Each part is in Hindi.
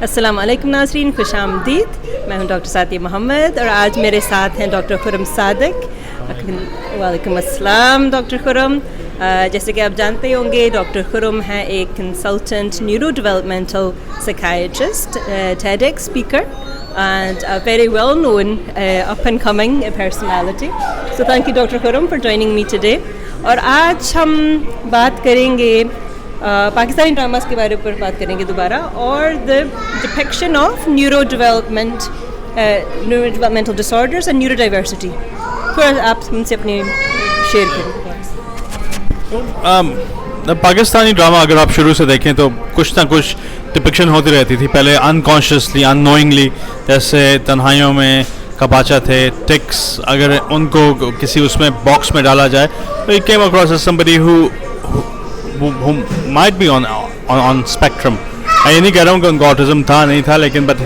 अस्सलाम वालेकुम नाज़रीन, खुश आमदीद। मैं हूँ डॉक्टर सादिया मोहम्मद और आज मेरे साथ हैं डॉक्टर खुर्रम सादिक। वालेकुम अस्सलाम डॉक्टर खुर्रम। जैसे कि आप जानते होंगे, डॉक्टर खुर्रम हैं एक consultant neuro developmental psychiatrist, TEDx speaker and a very well known up and coming personality. So thank you Dr. Khurram for joining me today. और आज हम बात करेंगे पाकिस्तानी ड्रामास के बारे पर बात करेंगे दोबारा, और the depiction of neuro developmental disorders and neuro diversity. थोड़ा आप हमसे अपने शेयर करें। पाकिस्तानी ड्रामा अगर आप शुरू से देखें तो कुछ ना कुछ डिपिक्शन होती रहती थी। पहले अनकॉन्शियसली, अननोइंगली, जैसे तन्हाइयों में कबाचा थे, टिक्स, अगर उनको किसी उसमें बॉक्स में डाला जाए तो ही came across as somebody who might be on spectrum. मैं ये नहीं कह रहा हूँ कि उनको ऑटिज्म था नहीं था, लेकिन बट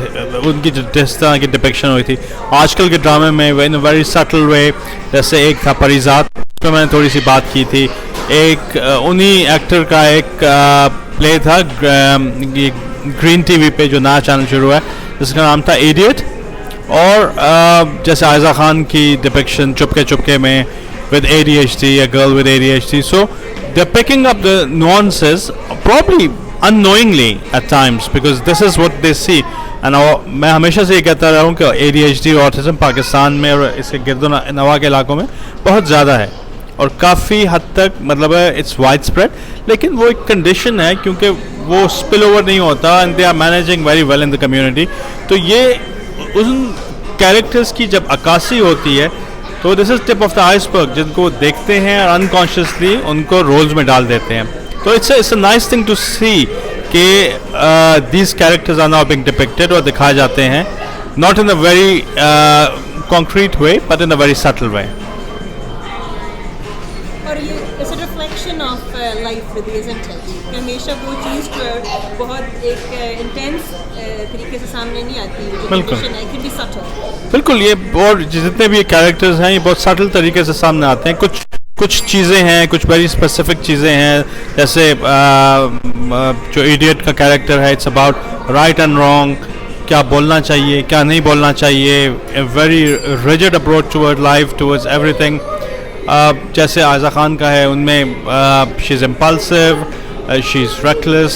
उनकी जिस तरह की डिपिक्शन हुई थी आजकल के ड्रामे में इन अ वेरी सटल वे। जैसे एक था परिजात, उसमें मैंने थोड़ी सी बात की थी। एक उन्हीं एक्टर का एक प्ले था ग्रीन टीवी पे, जो नया चैनल शुरू है, जिसका नाम था इडियट। और जैसे आयज़ा खान की डिपिक्शन चुपके चुपके में with ADHD, a girl with ADHD. So they're picking up the nuances, probably unknowingly at times, because this is what they see. And मैं हमेशा से ये कहता रहा हूँ कि ADHD और ऑटिज्म पाकिस्तान में और इसके गिरदो नवा के इलाकों में बहुत ज़्यादा है और काफ़ी हद तक मतलब है इट्स वाइड स्प्रेड। लेकिन वो एक कंडीशन है क्योंकि वो स्पिल ओवर नहीं होता and they are managing very well in the community. तो ये उन कैरेक्टर्स की जब अक्कासी होती है तो this is tip of the iceberg, जिनको देखते हैं और अनकॉन्शियसली उनको रोल्स में डाल देते हैं। तो it's a nice thing to see कि these characters are now being depicted और दिखाए जाते हैं, not in a very concrete way but in a very subtle way. और ये it's a reflection of life with, isn't it? हमेशा वो चीज़ बहुत एक इंटेंस तरीके से सामने नहीं आती। बिल्कुल, सटल। बिल्कुल, ये और जितने भी कैरेक्टर्स हैं ये बहुत सटल तरीके से सामने आते हैं। कुछ चीज़ें हैं, कुछ वेरी स्पेसिफिक चीज़ें हैं, जैसे जो इडियट का कैरेक्टर है, it's about right and wrong, क्या बोलना चाहिए क्या नहीं बोलना चाहिए, a very rigid approach toward life, towards everything. जैसे आयज़ा खान का है, उनमें she is impulsive, she is reckless,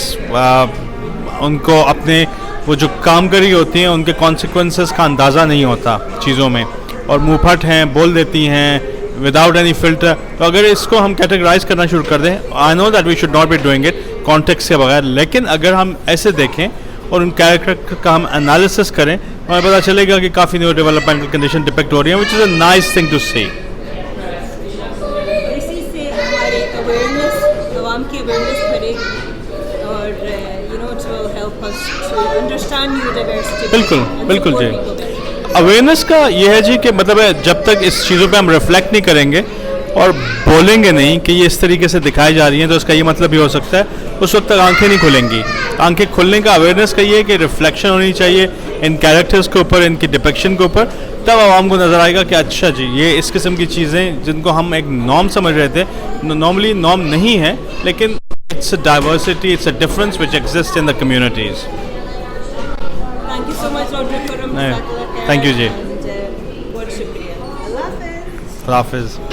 उनको अपने वो जो काम करी होती हैं उनके कॉन्सिक्वेंसेस का अंदाज़ा नहीं होता चीज़ों में, और मुँहफट हैं, बोल देती हैं विदाउट एनी फिल्टर। तो अगर इसको हम कैटेगराइज करना शुरू कर दें, I know that we should not be doing it context के बगैर, लेकिन अगर हम ऐसे देखें और उन कैरेक्टर का हम एनालिसिस करें तो हमें पता चलेगा कि काफ़ी न्यू डेवलपमेंटल कंडीशन डिपेक्ट हो रही है, which is a nice thing to see. बिल्कुल बिल्कुल जी, अवेयरनेस का ये है जी कि मतलब है जब तक इस चीज़ों पे हम रिफ्लेक्ट नहीं करेंगे और बोलेंगे नहीं कि ये इस तरीके से दिखाई जा रही हैं, तो इसका ये मतलब भी हो सकता है उस वक्त तक आंखें नहीं खुलेंगी। आंखें खुलने का अवेयरनेस का ये है कि रिफ्लेक्शन होनी चाहिए इन कैरेक्टर्स के ऊपर, इनकी डिपिक्शन के ऊपर, तब आवाम को नज़र आएगा कि अच्छा जी ये इस किस्म की चीज़ें जिनको हम एक नॉर्म समझ रहे थे, नॉर्मली नॉर्म नहीं है, लेकिन it's a diversity, it's a difference which exist in the communities. Thank you so much, Dr. Khurram. Thank you जी। बहुत शुक्रिया। अल्लाह हाफ़िज़। अल्लाह हाफ़िज़।